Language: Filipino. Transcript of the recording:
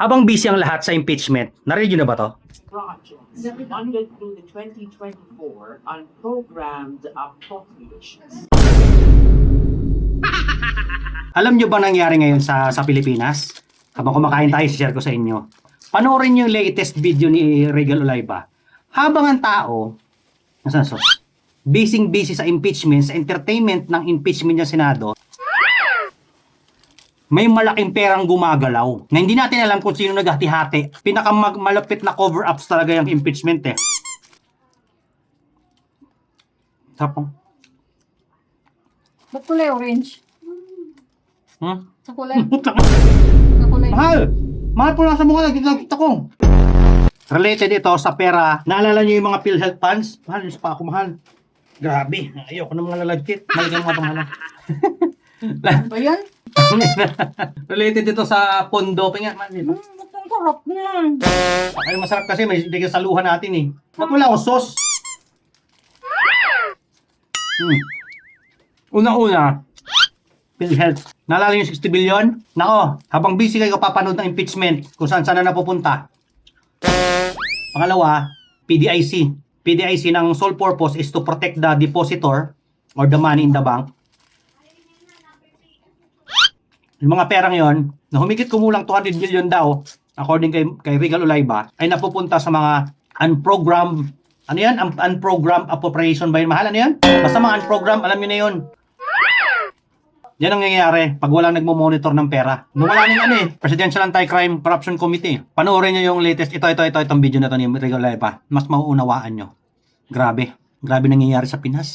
Habang busy ang lahat sa impeachment, narinig nyo na ba to? Projects funded through the 2024 unprogrammed appropriations. Alam nyo ba nangyari ngayon sa Pilipinas? Habang kumakain tayo, share ko sa inyo. Panoorin nyo yung latest video ni Regal Olayba. Habang ang tao, busy sa impeachment, sa entertainment ng impeachment ng Senado, may malaking perang gumagalaw na hindi natin alam kung sino naghati-hati. Pinakamalapit na cover-ups talaga yung impeachment eh. Tapos, Ba't kulay orange? Sa kulay. Sa kulay. mahal! Mahal po lang sa mukha, nagkikita ko. Related ito sa pera. Naalala nyo yung mga PhilHealth funds? Mahal, yung pa ako mahal. Grabe, ayoko na mga lalagkit. Malagyan mga pangalan. Ba yan? Related ito sa pondo. Pinga, Ba't ang sarap niyan? ay masarap kasi may bigay sa luha natin eh. Ba't wala akong sauce? Unang-una, PhilHealth. Naalala yung 60 billion? Nako, habang busy kayo papanood ng impeachment kung saan na napupunta. Pangalawa, PDIC. PDIC ng sole purpose is to protect the depositor or the money in the bank. Yung mga perang yon, na humigit kumulang 200 billion daw, according kay Regal Olayba, ay napupunta sa mga unprogrammed, ano yan? Unprogrammed appropriation ba yun? Mahal, ano yan? Basta mga unprogrammed, alam nyo na yun. Yan ang nangyayari pag walang nagmo-monitor ng pera. Wala nang Presidential Anti-Crime Corruption Committee. Panoorin nyo yung latest, itong video na to ni Regal Olayba. Mas mauunawaan nyo. Grabe nangyayari sa Pinas.